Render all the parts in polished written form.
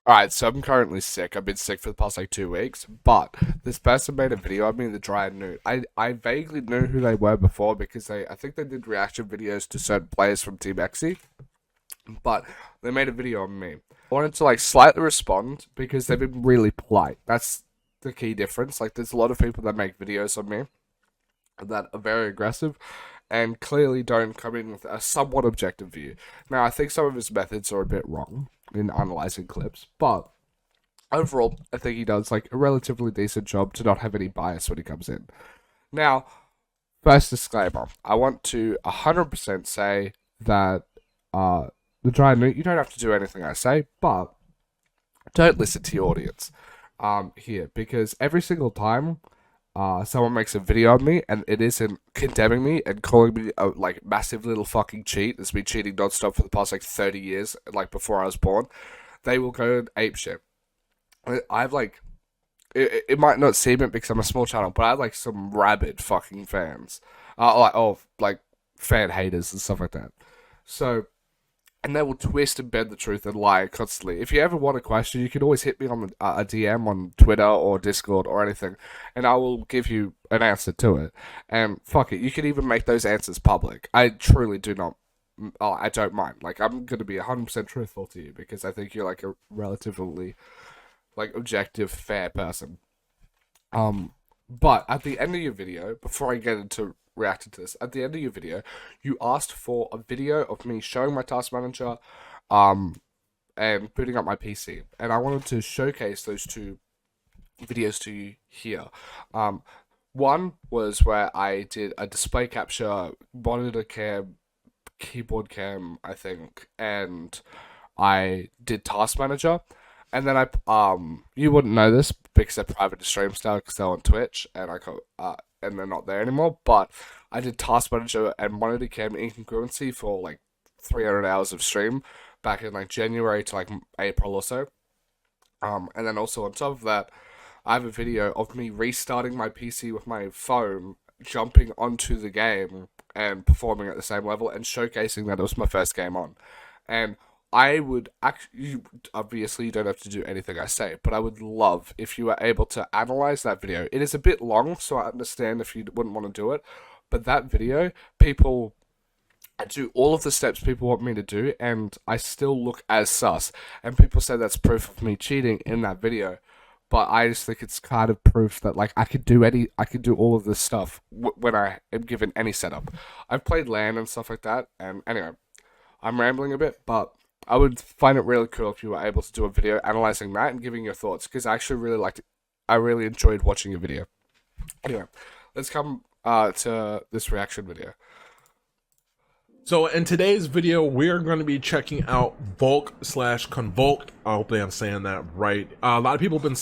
Alright, so I'm currently sick. I've been sick for the past like 2 weeks, but this person made a video of me, TheDryerNewt. I vaguely knew who they were before because I think they did reaction videos to certain players from Team Xe, but they made a video on me. I wanted to like slightly respond because they've been really polite. That's the key difference. Like, there's a lot of people that make videos on me that are very aggressive and clearly don't come in with a somewhat objective view. Now, I think some of his methods are a bit wrong in analyzing clips, but overall, I think he does like a relatively decent job to not have any bias when he comes in. Now, first disclaimer: I want to 100% say that the dry note, you don't have to do anything I say, but don't listen to your audience here because every single time someone makes a video on me and it isn't condemning me and calling me a like massive little fucking cheat that's been cheating nonstop for the past like 30 years, like before I was born, they will go and ape shit. I've like it might not seem it because I'm a small channel, but I have like some rabid fucking fans, like fan haters and stuff like that. So, and they will twist and bend the truth and lie constantly. If you ever want a question, you can always hit me on a DM on Twitter or Discord or anything, and I will give you an answer to it. And fuck it, you can even make those answers public. I truly do not. Oh, I don't mind. Like, I'm gonna be 100% truthful to you because I think you're like a relatively like objective, fair person. Um, but at the end of your video, before I get into reacting to this, at the end of your video, you asked for a video of me showing my task manager, um, and booting up my PC, and I wanted to showcase those two videos to you here. Um, One was where I did a display capture, monitor cam, keyboard cam, I think, and I did task manager. And then you wouldn't know this because they're private to stream style because they're on Twitch and and they're not there anymore. But I did task manager and monitor cam incongruency for like 300 hours of stream back in like January to like April or so. And then also on top of that, I have a video of me restarting my PC with my phone, jumping onto the game and performing at the same level and showcasing that it was my first game on. And I would actually, obviously, you don't have to do anything I say, but I would love if you were able to analyze that video. It is a bit long, so I understand if you wouldn't want to do it, but that video, people, I do all of the steps people want me to do, and I still look as sus. And people say that's proof of me cheating in that video, but I just think it's kind of proof that like I could do all of this stuff when I am given any setup. I've played LAN and stuff like that, and anyway, I'm rambling a bit, but I would find it really cool if you were able to do a video analyzing that and giving your thoughts because I actually really liked it. I really enjoyed watching your video. Anyway, let's come to this reaction video. So in today's video, we're going to be checking out Volk slash Convolk. Hopefully I'm saying that right. A lot of people have been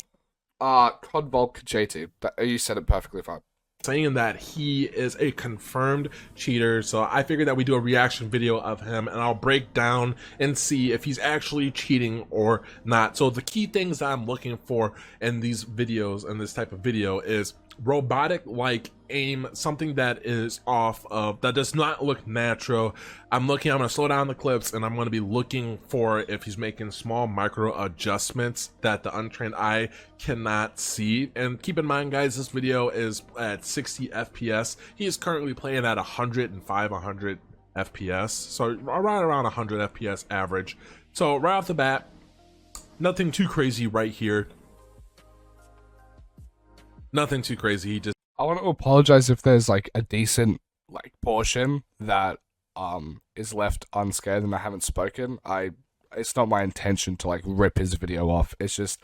ConvolkJT. You said it perfectly fine. saying that he is a confirmed cheater, so I figured that we do a reaction video of him and I'll break down and see if he's actually cheating or not. So the key things that I'm looking for in these videos and this type of video is robotic like aim, something that is off of, that does not look natural. I'm gonna slow down the clips and I'm gonna be looking for if he's making small micro adjustments that the untrained eye cannot see. And keep in mind guys, this video is at 60 FPS. He is currently playing at 100 FPS, so right around 100 FPS average. So right off the bat, nothing too crazy right here. Nothing too crazy. He just, I want to apologize if there's like a decent like portion that is left unscared and I haven't spoken. It's not my intention to like rip his video off. It's just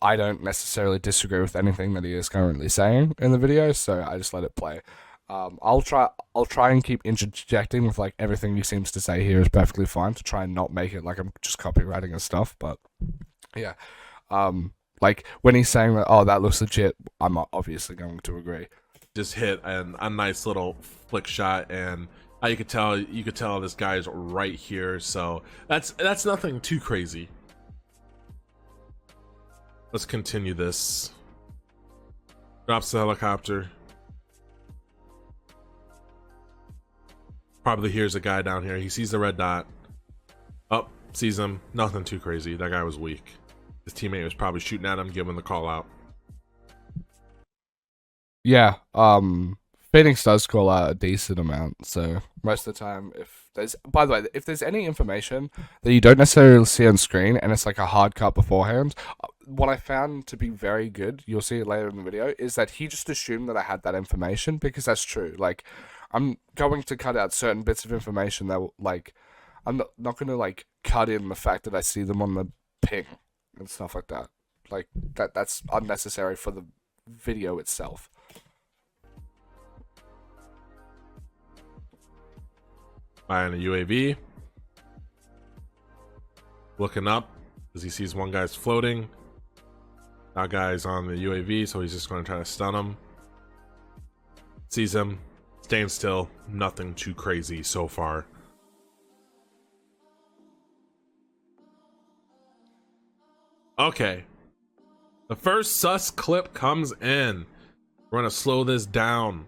I don't necessarily disagree with anything that he is currently saying in the video, so I just let it play. I'll try and keep interjecting with like everything he seems to say here is perfectly fine to try and not make it like I'm just copywriting his stuff, but yeah. Like when he's saying that, oh, that looks legit, I'm obviously going to agree. just hit a nice little flick shot, and you could tell this guy's right here. So that's nothing too crazy. Let's continue this. Drops the helicopter. Probably hears a guy down here. He sees the red dot. Up, sees him. Nothing too crazy. That guy was weak. His teammate was probably shooting at him, giving the call out. Yeah, Phoenix does call out a decent amount, so most of the time, if there's, by the way, if there's any information that you don't necessarily see on screen and it's like a hard cut beforehand, what I found to be very good, you'll see it later in the video, is that he just assumed that I had that information, because that's true. Like, I'm going to cut out certain bits of information that, like, I'm not going to, like, cut in the fact that I see them on the ping and stuff like that. Like, that's unnecessary for the video itself. Buying a UAV. Looking up as he sees one guy's floating. That guy's on the UAV, so he's just going to try to stun him. Sees him. Staying still. Nothing too crazy so far. Okay. The first sus clip comes in. We're going to slow this down.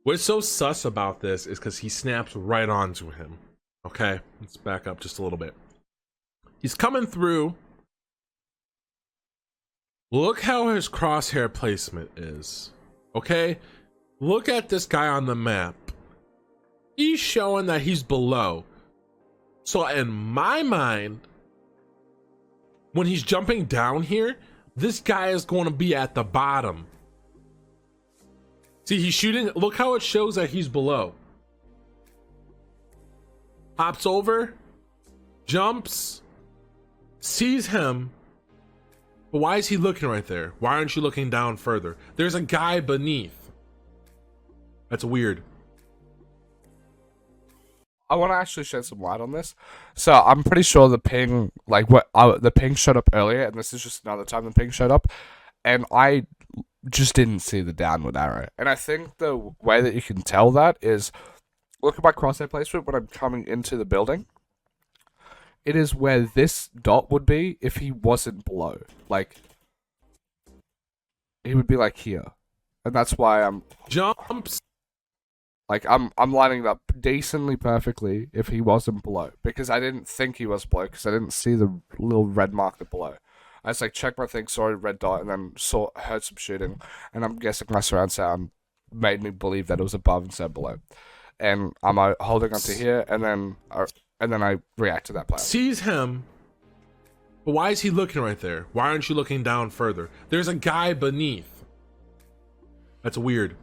What's so sus about this is because he snaps right onto him. Okay, let's back up just a little bit. He's coming through. Look how his crosshair placement is. Okay, look at this guy on the map. He's showing that he's below. So in my mind, when he's jumping down here, this guy is going to be at the bottom. See, he's shooting. Look how it shows that he's below. Hops over, jumps, sees him. But why is he looking right there? Why aren't you looking down further? There's a guy beneath. That's weird. I want to actually shed some light on this. So I'm pretty sure the ping, like the ping showed up earlier, and this is just another time the ping showed up, and I just didn't see the downward arrow. And I think the way that you can tell that is, look at my crosshair placement when I'm coming into the building. It is where this dot would be if he wasn't below. Like, he would be like here, and that's why I'm Jumps. like I'm lining it up decently perfectly if he wasn't below, because I didn't think he was below because I didn't see the little red marker below. I just like checked my thing, saw a red dot, and then heard some shooting, and I'm guessing my surround sound made me believe that it was above instead of below. And I'm holding up to here, and then I react to that player. Sees him. But why is he looking right there? Why aren't you looking down further? There's a guy beneath. That's weird.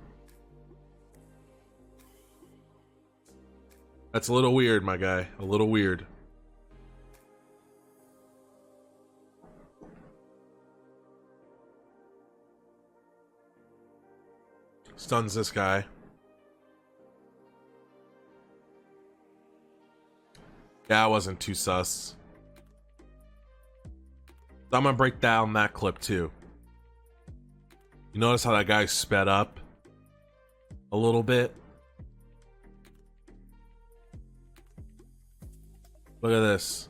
That's a little weird, my guy. A little weird. Stuns this guy. Yeah, I wasn't too sus. So I'm gonna break down that clip too. You notice how that guy sped up a little bit? Look at this.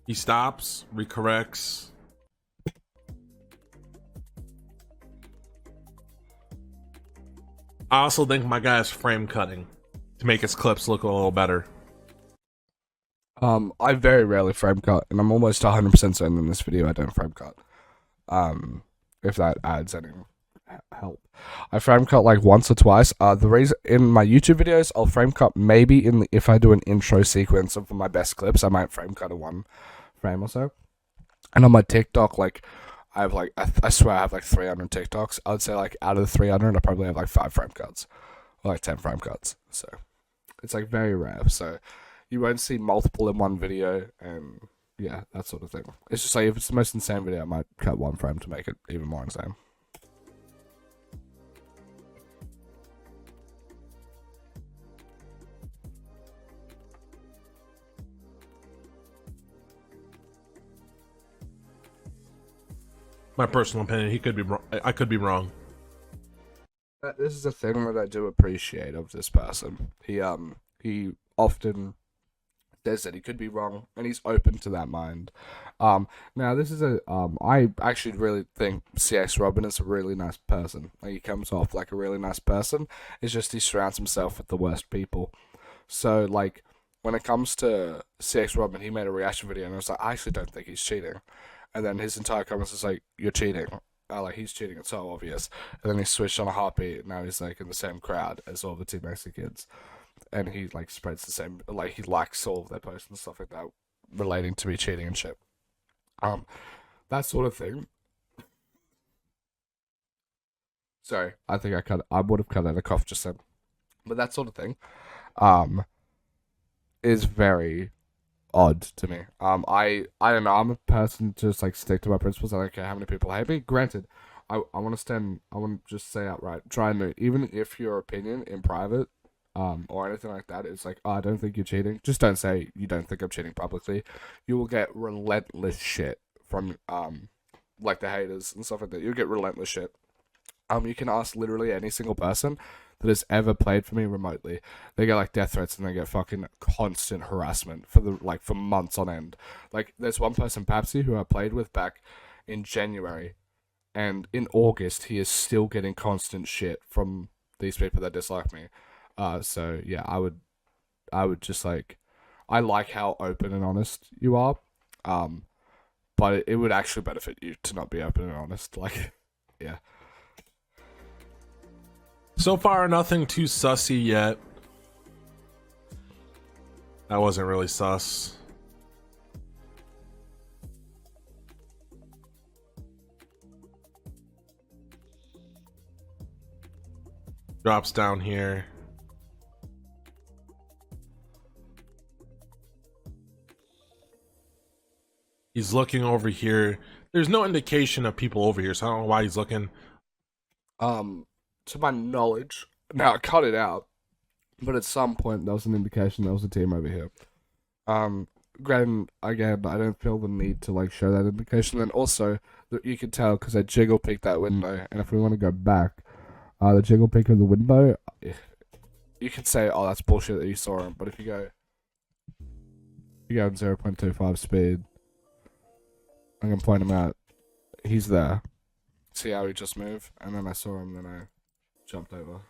He stops, recorrects. I also think my guy is frame cutting to make his clips look a little better. I very rarely frame cut, and I'm almost 100% certain in this video I don't frame cut. If that adds any help. I frame cut like once or twice. The reason in my YouTube videos I'll frame cut maybe if I do an intro sequence of my best clips, I might frame cut a 1 frame or so. And on my TikTok, like I have like I swear I have like 300 TikToks. I would say like out of the 300, I probably have like 5 frame cuts or like 10 frame cuts. So it's like very rare. So you won't see multiple in one video, and yeah, that sort of thing. It's just like if it's the most insane video, I might cut 1 frame to make it even more insane. My personal opinion, he could be wrong. I could be wrong. This is a thing that I do appreciate of this person. He often says that he could be wrong, and he's open to that mind. Now this is I actually really think CX Robin is a really nice person. Like, he comes off like a really nice person. It's just he surrounds himself with the worst people. So like, when it comes to CX Robin, he made a reaction video, and I was like, I actually don't think he's cheating. And then his entire comments is like, you're cheating. Like, he's cheating, it's so obvious. And then he switched on a heartbeat, and now he's like in the same crowd as all the Team Mexican kids. And he like spreads the same, like, he likes all of their posts and stuff like that relating to me cheating and shit. That sort of thing. Sorry, I think I would have cut out a cough just then. But that sort of thing, um, is very odd to me. I don't know. I'm a person to just like stick to my principles. I don't care how many people hate me. Granted, I want to stand. I want to just say outright, DryerNewt. Even if your opinion in private, or anything like that is like, oh, I don't think you're cheating. Just don't say you don't think I'm cheating publicly. You will get relentless shit from like the haters and stuff like that. You'll get relentless shit. You can ask literally any single person that has ever played for me remotely. They get like death threats and they get fucking constant harassment for months on end. Like there's one person, Papsy, who I played with back in January, and in August he is still getting constant shit from these people that dislike me. So yeah, I would just like, I like how open and honest you are. But it would actually benefit you to not be open and honest. Like, yeah. So far, nothing too sussy yet. That wasn't really sus. Drops down here. He's looking over here. There's no indication of people over here, so I don't know why he's looking. To my knowledge, now I cut it out, but at some point there was an indication there was a team over here. Granted, again, I don't feel the need to like show that indication. And also, you can tell because I jiggle peek that window, and if we want to go back, the jiggle peek of the window, you could say, oh, that's bullshit that you saw him. But if you go at 0.25 speed, I can point him out. He's there. See how he just moved, and then I saw him, then I jumped over.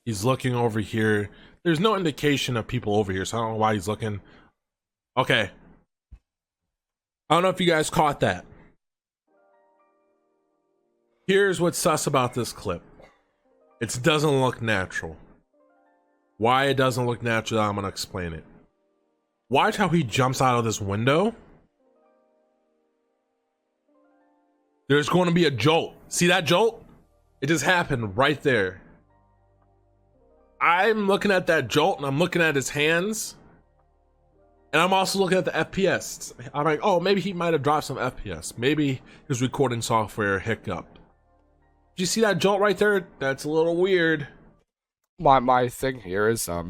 He's looking over here. There's no indication of people over here, so I don't know why he's looking. Okay. I don't know if you guys caught that. Here's what's sus about this clip. It doesn't look natural. Why it doesn't look natural, I'm gonna explain it. Watch how he jumps out of this window. There's going to be a jolt. See that jolt? It just happened right there. I'm looking at that jolt and I'm looking at his hands. And I'm also looking at the FPS. I'm like, oh, maybe he might have dropped some FPS. Maybe his recording software hiccup. Did you see that jolt right there? That's a little weird. My thing here is I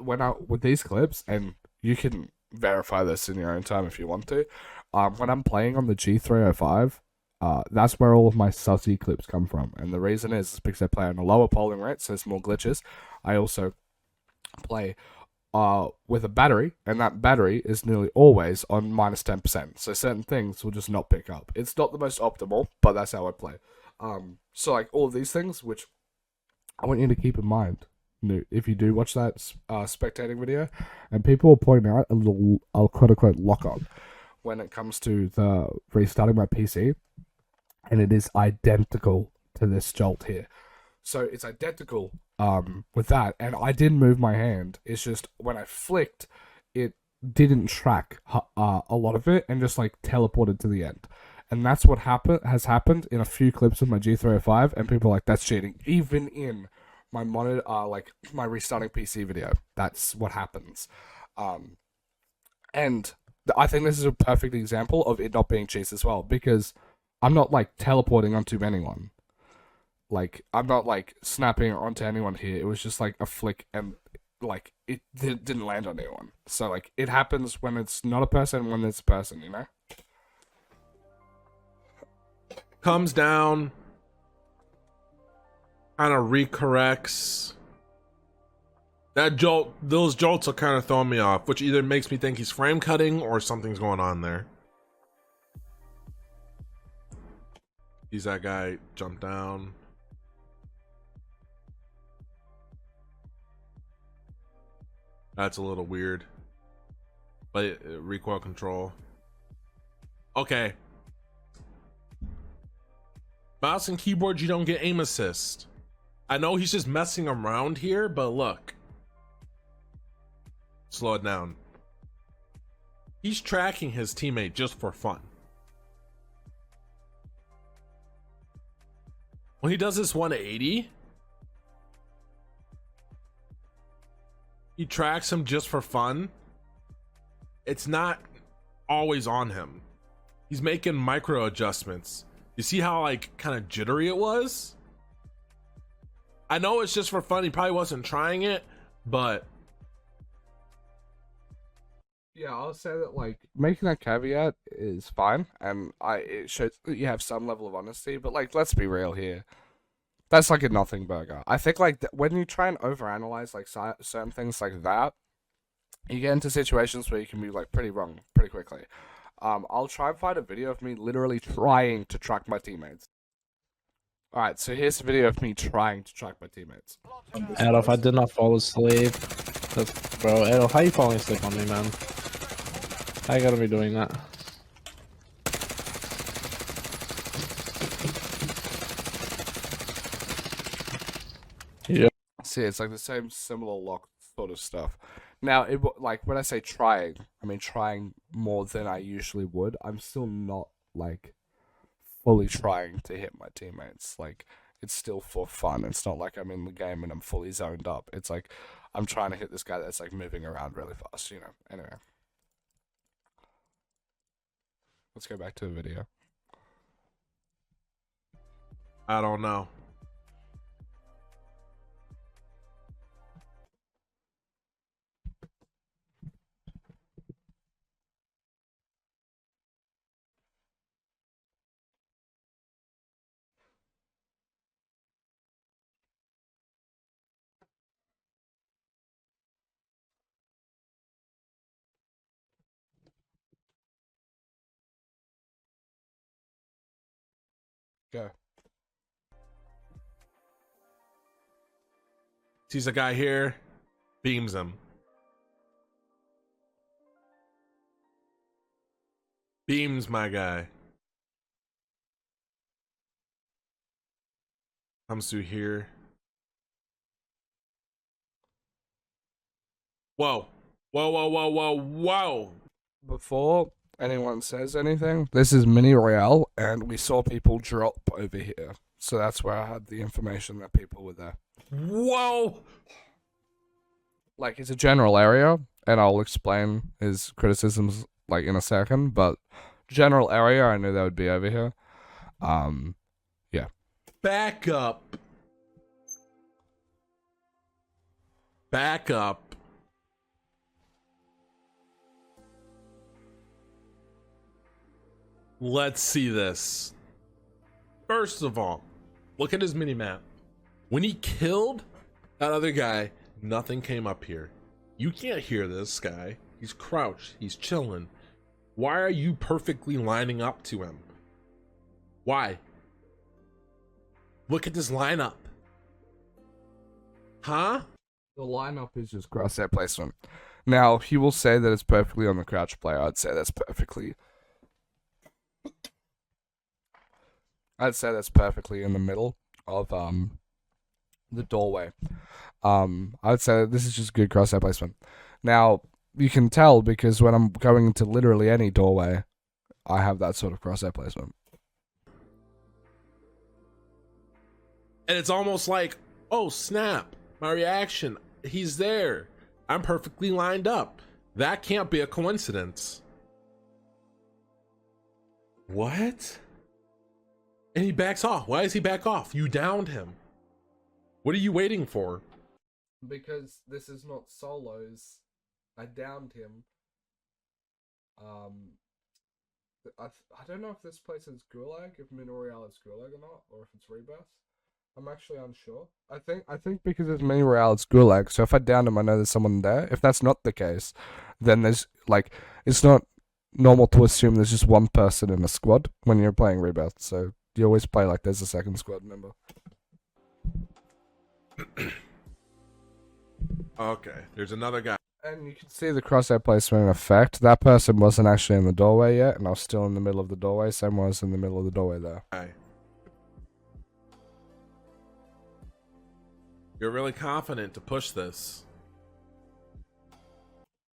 went out with these clips, and you can verify this in your own time if you want to. When I'm playing on the G305, that's where all of my sussy clips come from, and the reason is because I play on a lower polling rate, so there's more glitches. I also play with a battery, and that battery is nearly always on minus 10%, so certain things will just not pick up. It's not the most optimal, but that's how I play. So like all of these things, which I want you to keep in mind if you do watch that spectating video, and people will point out a little, quote unquote, lock on when it comes to the restarting my PC, and it is identical to this jolt here. So it's identical with that, and I didn't move my hand. It's just when I flicked, it didn't track a lot of it and just like teleported to the end. And that's what has happened in a few clips of my G305, and people are like, that's cheating. Even in my monitor, like my restarting PC video, that's what happens. And I think this is a perfect example of it not being cheats as well, because I'm not like teleporting onto anyone. Like, I'm not like snapping onto anyone here. It was just like a flick, and like it didn't land on anyone. So like it happens when it's not a person, when it's a person, you know? Comes down, kind of recorrects. That jolt, those jolts are kind of throwing me off, which either makes me think he's frame cutting or something's going on there. He's that guy jump down. That's a little weird. But recoil control. Okay. Mouse and keyboard, you don't get aim assist. I know he's just messing around here, but look. Slow it down. He's tracking his teammate just for fun. When he does this 180, he tracks him just for fun. It's not always on him. He's making micro adjustments. You see how like kind of jittery it was? I know it's just for fun. He probably wasn't trying it, but yeah, I'll say that like making that caveat is fine, and it shows that you have some level of honesty. But like, let's be real here. That's like a nothing burger. I think like when you try and overanalyze like certain things like that, you get into situations where you can be like pretty wrong pretty quickly. I'll try and find a video of me literally trying to track my teammates. Alright, so here's a video of me trying to track my teammates. Adolf, I did not fall asleep. Bro, Adolf, how you falling asleep on me, man? I gotta be doing that. Yeah. See, it's like the same similar lock sort of stuff. Now, like when I say trying, I mean trying more than I usually would. I'm still not like fully trying to hit my teammates. Like, it's still for fun. It's not like I'm in the game and I'm fully zoned up. It's like I'm trying to hit this guy that's like moving around really fast, you know. Anyway. Let's go back to the video. I don't know. Go. Sees a guy here, beams him. Beams my guy. Comes through here. Whoa. Whoa, whoa, whoa, whoa, whoa. Before anyone says anything, this is Mini Royale, and we saw people drop over here. So that's where I had the information that people were there. Whoa. Like, it's a general area, and I'll explain his criticisms, like, in a second, but general area, I knew that would be over here. Yeah. Back up. Back up. Let's see this. First of all, look at his mini-map. When he killed that other guy, nothing came up here. You can't hear this guy. He's crouched. He's chilling. Why are you perfectly lining up to him? Why? Look at this lineup. Huh? The lineup is just crosshair placement. Now, he will say that it's perfectly on the crouch player. I'd say that's perfectly in the middle of the doorway. I'd say this is just good crosshair placement. Now, you can tell because when I'm going into literally any doorway, I have that sort of crosshair placement. And it's almost like, oh snap, my reaction, he's there. I'm perfectly lined up. That can't be a coincidence. What? And he backs off. Why does he back off? You downed him. What are you waiting for? Because this is not solos. I downed him. I don't know if this place is Gulag, if Mini Royale is Gulag or not, or if it's Rebirth. I'm actually unsure. I think because it's Mini Royale, it's Gulag. So if I down him, I know there's someone there. If that's not the case, then there's like it's not normal to assume there's just one person in a squad when you're playing Rebirth. So you always play like there's a second squad member. Okay, there's another guy. And you can see the crosshair placement in effect. That person wasn't actually in the doorway yet, and I was still in the middle of the doorway. Same was in the middle of the doorway there. Okay. You're really confident to push this.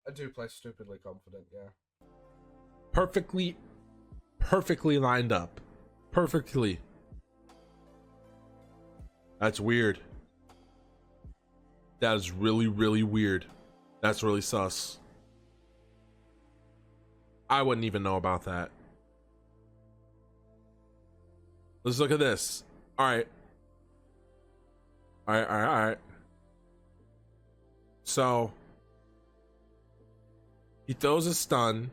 I do play stupidly confident, yeah. Perfectly lined up. Perfectly. That's weird. That is really, really weird. That's really sus. I wouldn't even know about that. Let's look at this. Alright. Alright. So he throws a stun.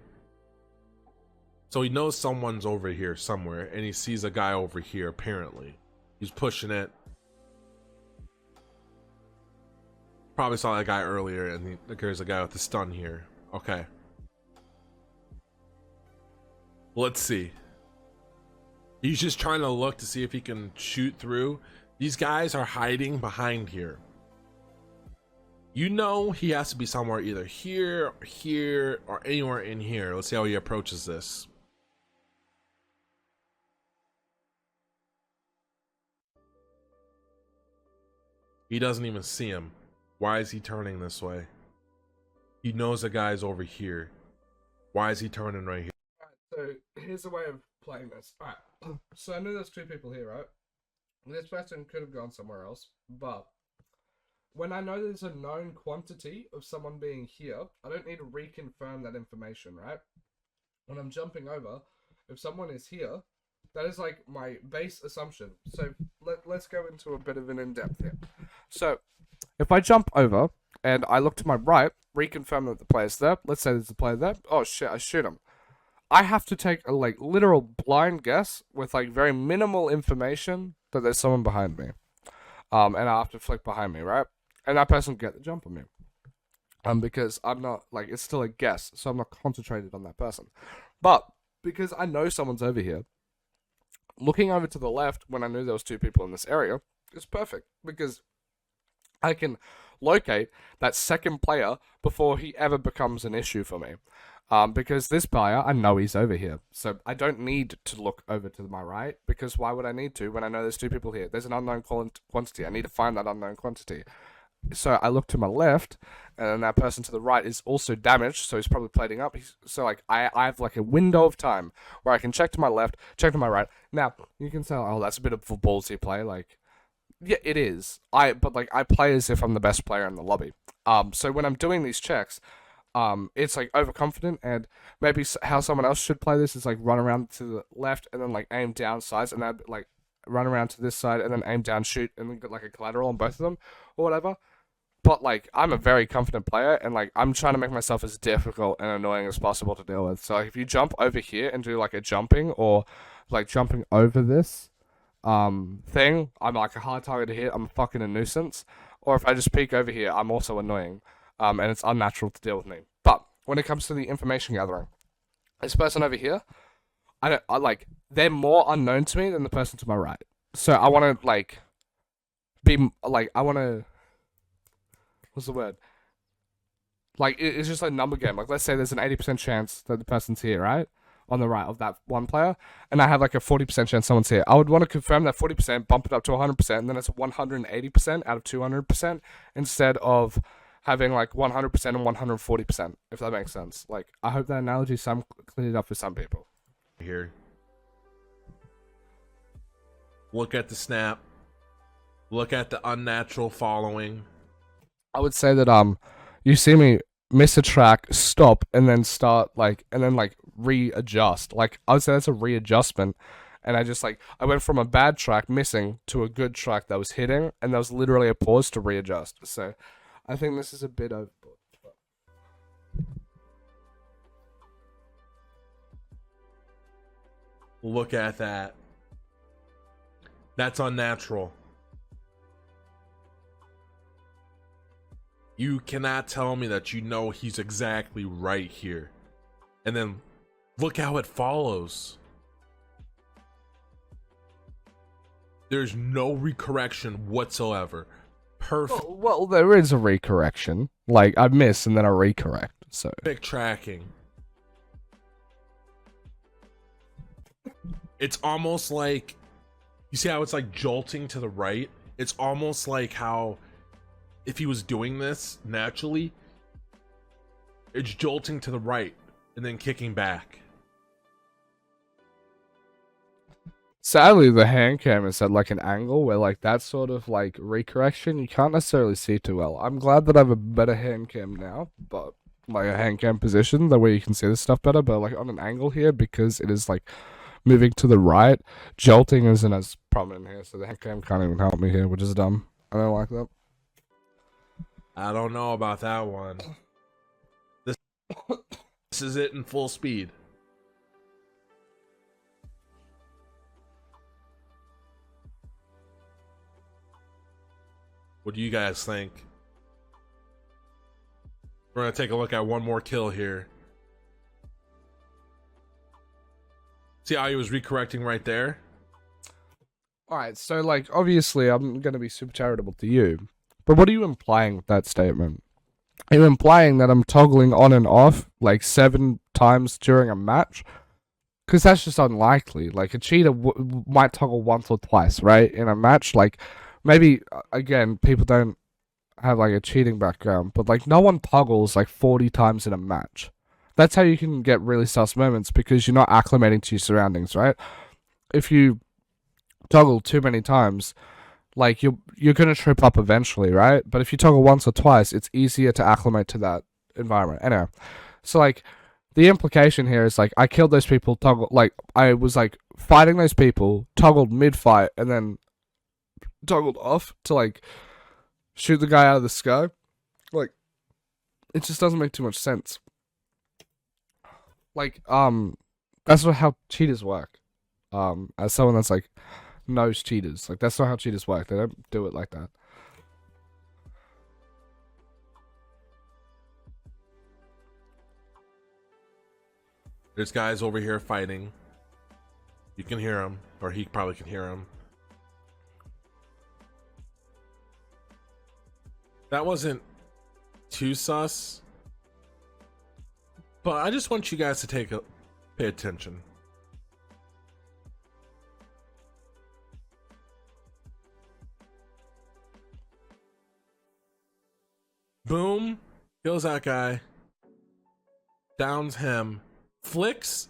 So he knows someone's over here somewhere, and he sees a guy over here, apparently. He's pushing it. Probably saw that guy earlier, and there's a guy with the stun here. Okay. Let's see. He's just trying to look to see if he can shoot through. These guys are hiding behind here. You know he has to be somewhere either here, here, or anywhere in here. Let's see how he approaches this. He doesn't even see him. Why is he turning this way? He knows the guy's over here. Why is he turning right here? Alright, so here's a way of playing this. Alright, so I know there's two people here, right? This person could have gone somewhere else, but when I know there's a known quantity of someone being here, I don't need to reconfirm that information, right? When I'm jumping over, if someone is here, that is like my base assumption. So let's go into a bit of an in-depth here. So if I jump over and I look to my right, reconfirm that the player's there. Let's say there's a player there. Oh shit, I shoot him. I have to take a like literal blind guess with like very minimal information that there's someone behind me. And I have to flick behind me, right? And that person can get the jump on me. Because I'm not like it's still a guess, so I'm not concentrated on that person. But because I know someone's over here, looking over to the left when I knew there was two people in this area is perfect because I can locate that second player before he ever becomes an issue for me. Because this player, I know he's over here. So I don't need to look over to my right, because why would I need to when I know there's two people here? There's an unknown quantity. I need to find that unknown quantity. So I look to my left, and then that person to the right is also damaged, so he's probably plating up. So like I have like a window of time where I can check to my left, check to my right. Now, you can say, oh, that's a bit of a ballsy play, like yeah, it is. But like I play as if I'm the best player in the lobby. So when I'm doing these checks, it's like overconfident, and maybe how someone else should play this is like run around to the left and then like aim down sides, and then like run around to this side and then aim down, shoot, and then get like a collateral on both of them or whatever. But like I'm a very confident player, and like I'm trying to make myself as difficult and annoying as possible to deal with. So like, if you jump over here and do like a jumping or like jumping over this thing, I'm like a hard target to hit. I'm fucking a nuisance. Or if I just peek over here, I'm also annoying. And it's unnatural to deal with me. But when it comes to the information gathering, this person over here, I like they're more unknown to me than the person to my right. So I want to like be like I want to. What's the word? Like it's just a number game. Like let's say there's an 80% chance that the person's here, right? On the right of that one player, and I have like a 40% chance someone's here. I would want to confirm that 40%, bump it up to 100%, and then it's 180% out of 200% instead of having like 100% and 140%, if that makes sense. Like, I hope that analogy cleared up for some people. Here. Look at the snap. Look at the unnatural following. I would say that you see me miss a track, stop, and then start like, and then like readjust. Like, I would say that's a readjustment. And I just like, I went from a bad track missing to a good track that was hitting, and there was literally a pause to readjust. So I think this is a bit overboard. Look at that. That's unnatural. You cannot tell me that you know he's exactly right here. And then look how it follows. There's no recorrection whatsoever. perfect Well, there is a recorrection. Like, I miss and then I recorrect. So tracking. It's almost like, you see how it's like jolting to the right? It's almost like how if he was doing this naturally, it's jolting to the right and then kicking back. sadly, the hand cam is at like an angle where like that sort of like recorrection you can't necessarily see too well. I'm glad that I have a better hand cam now, but like a hand cam position the way you can see this stuff better. But like on an angle here, because it is like moving to the right, jolting isn't as prominent here, so the hand cam can't even help me here, which is dumb. I don't like that. I don't know about that one. This is it in full speed. What do you guys think? We're gonna take a look at one more kill here. See how he was recorrecting right there? Alright, so like obviously I'm gonna be super charitable to you, but what are you implying with that statement? Are you implying that I'm toggling on and off like 7 times during a match? Because that's just unlikely. Like a cheater might toggle once or twice, right, in a match. Like maybe again, people don't have like a cheating background, but like no one toggles like 40 times in a match. That's how you can get really sus moments, because you're not acclimating to your surroundings, right? If you toggle too many times, like you're gonna trip up eventually, right? But if you toggle once or twice, it's easier to acclimate to that environment. Anyway, so like the implication here is like I killed those people, toggle, like I was like fighting those people, toggled mid fight, and then toggled off to like shoot the guy out of the sky. Like it just doesn't make too much sense. Like that's not how cheaters work. As someone that's like knows cheaters, like that's not how cheaters work. They don't do it like that. There's guys over here fighting. You can hear him, or he probably can hear him. That wasn't too sus, but I just want you guys to pay attention. Boom, kills that guy, downs him, flicks,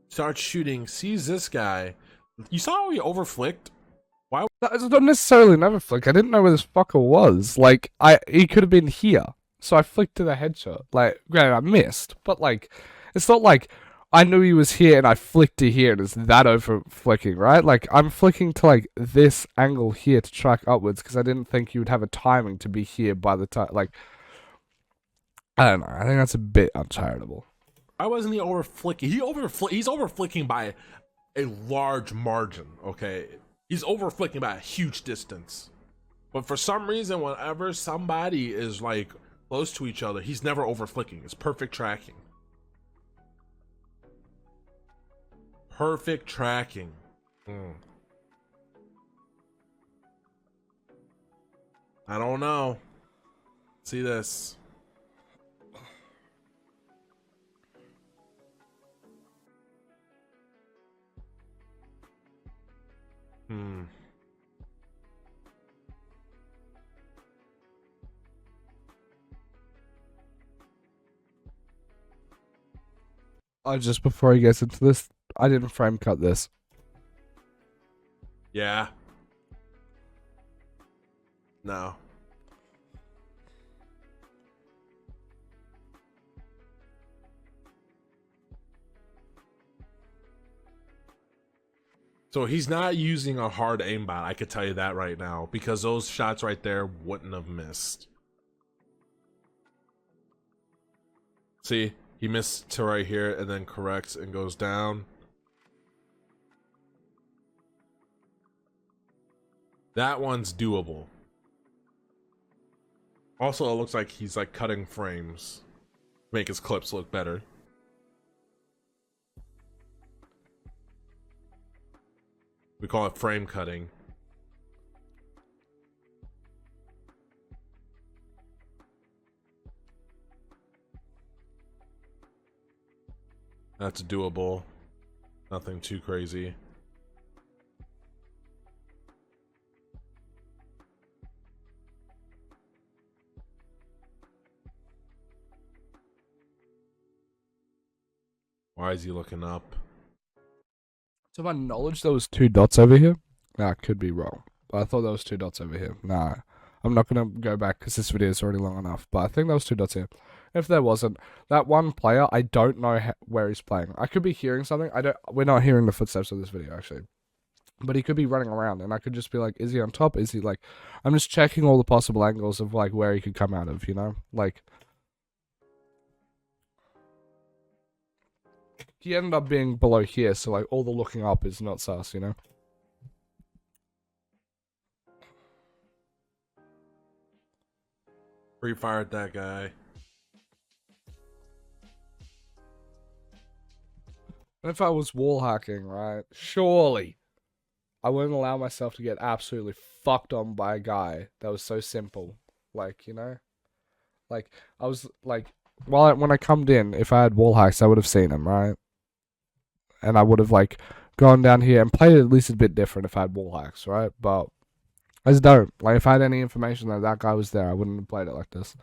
starts shooting, sees this guy. You saw how he overflicked? I don't necessarily never flick. I didn't know where this fucker was. Like he could have been here, so I flicked to the headshot. Like, granted, I missed, but like, it's not like I knew he was here and I flicked to here and it's that over flicking, right? Like, I'm flicking to like this angle here to track upwards because I didn't think you would have a timing to be here by the time. Like, I don't know. I think that's a bit uncharitable. Why wasn't he overflicking? He's overflicking by a large margin. Okay. He's overflicking by a huge distance. But for some reason, whenever somebody is like close to each other, he's never overflicking. It's perfect tracking. Perfect tracking. I don't know. See this. Just before he gets into this, I didn't frame cut this. Yeah. No. So he's not using a hard aimbot, I could tell you that right now, because those shots right there wouldn't have missed. See, he missed to right here and then corrects and goes down. That one's doable. Also, it looks like he's like cutting frames to make his clips look better. We call it frame cutting. That's doable. Nothing too crazy. Why is he looking up? To my knowledge, there was 2 dots over here. Nah, I could be wrong. But I thought there was 2 dots over here. Nah, I'm not going to go back because this video is already long enough. But I think there was 2 dots here. If there wasn't, that one player, I don't know where he's playing. I could be hearing something. We're not hearing the footsteps of this video, actually. But he could be running around, and I could just be like, is he on top? Is he like... I'm just checking all the possible angles of like where he could come out of, you know? Like... He ended up being below here, so like all the looking up is not sus, you know? Free fired that guy. And if I was wall hacking, right, surely I wouldn't allow myself to get absolutely fucked on by a guy that was so simple. Like, you know? Like, I was, like, when I come in, if I had wall hacks, I would have seen him, right? And I would have, like, gone down here and played it at least a bit different if I had wall hacks, right? But I just don't. Like, if I had any information that that guy was there, I wouldn't have played it like this.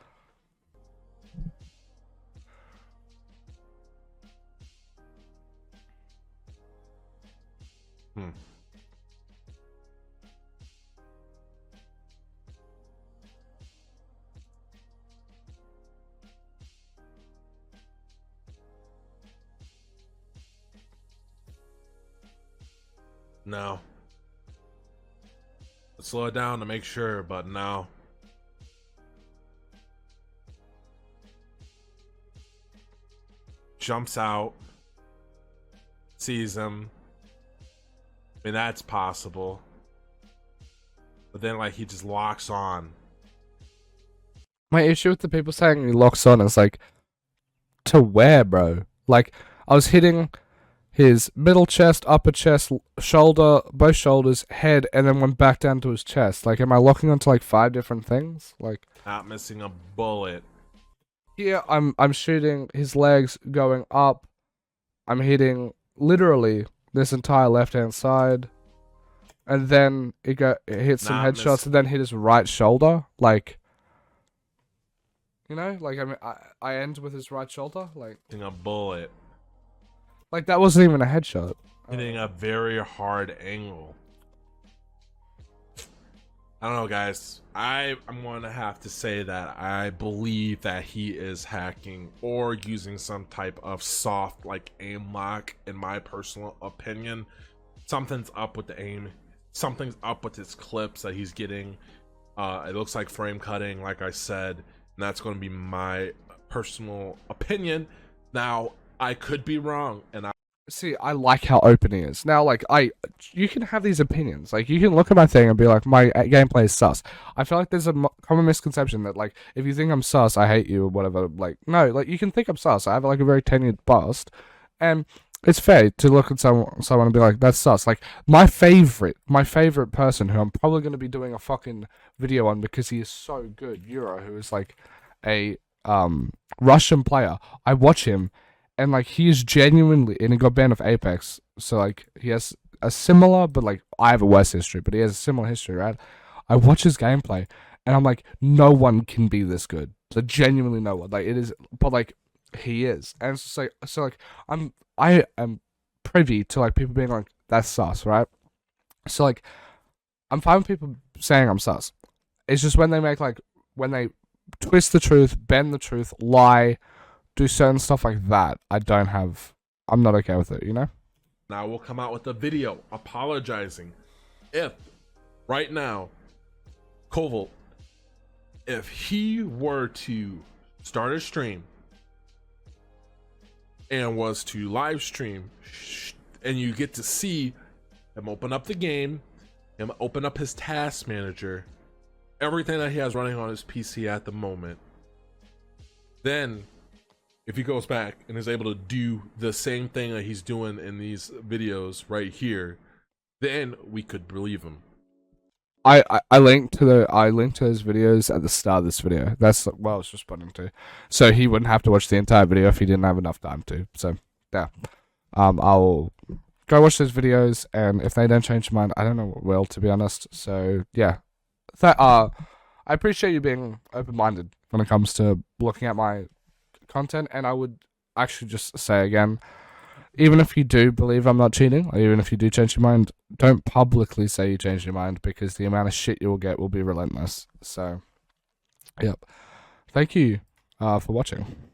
No. Let's slow it down to make sure, but no. Jumps out. Sees him. I mean, that's possible. But then, like, he just locks on. My issue with the people saying he locks on is, like, to where, bro? Like, I was hitting his middle chest, upper chest, shoulder, both shoulders, head, and then went back down to his chest. Like, am I locking onto like 5 different things? Like, Not missing a bullet. here I'm shooting his legs going up. I'm hitting literally this entire left hand side, and then it hits some Not headshots, and then hit his right shoulder. Like, you know, like I mean, I end with his right shoulder. Missing a bullet. Like that wasn't even a headshot. Hitting a very hard angle. I don't know, guys. I'm going to have to say that I believe that he is hacking or using some type of soft, like, aim lock, in my personal opinion. Something's up with the aim. Something's up with his clips that he's getting. It looks like frame cutting, like I said. And that's going to be my personal opinion. Now, I could be wrong, and See, I like how open he is. Now, like, you can have these opinions. Like, you can look at my thing and be like, my gameplay is sus. I feel like there's a common misconception that, like, if you think I'm sus, I hate you or whatever. Like, no, like, you can think I'm sus. I have, like, a very tenured past. And it's fair to look at someone and be like, that's sus. Like, my favorite person who I'm probably going to be doing a fucking video on because he is so good, Euro, who is, like, a Russian player. I watch him. And, like, he is genuinely... And he got banned of Apex. So, like, he has a similar... But, like, I have a worse history. But he has a similar history, right? I watch his gameplay. And I'm like, no one can be this good. Like, genuinely no one. Like, it is... But, like, he is. And it's just like... So, like, I am privy to, like, people being like, that's sus, right? So, like, I'm fine with people saying I'm sus. It's just when they make, like... When they twist the truth, bend the truth, lie... do certain stuff like that, I'm not okay with it, you know? now we'll come out with a video apologizing. If, right now, Convolk, if he were to start a stream and was to live stream, and you get to see him open up the game, him open up his task manager, everything that he has running on his PC at the moment, then if he goes back and is able to do the same thing that he's doing in these videos right here, then we could believe him. I linked to his videos at the start of this video. That's what I was responding to. So he wouldn't have to watch the entire video if he didn't have enough time to. So yeah, I'll go watch those videos, and if they don't change your mind, I don't know what will, to be honest. So yeah, I appreciate you being open-minded when it comes to looking at my content, and I would actually just say again, even if you do believe I'm not cheating, or even if you do change your mind, don't publicly say you changed your mind, because the amount of shit you will get will be relentless. So, yep. Thank you for watching.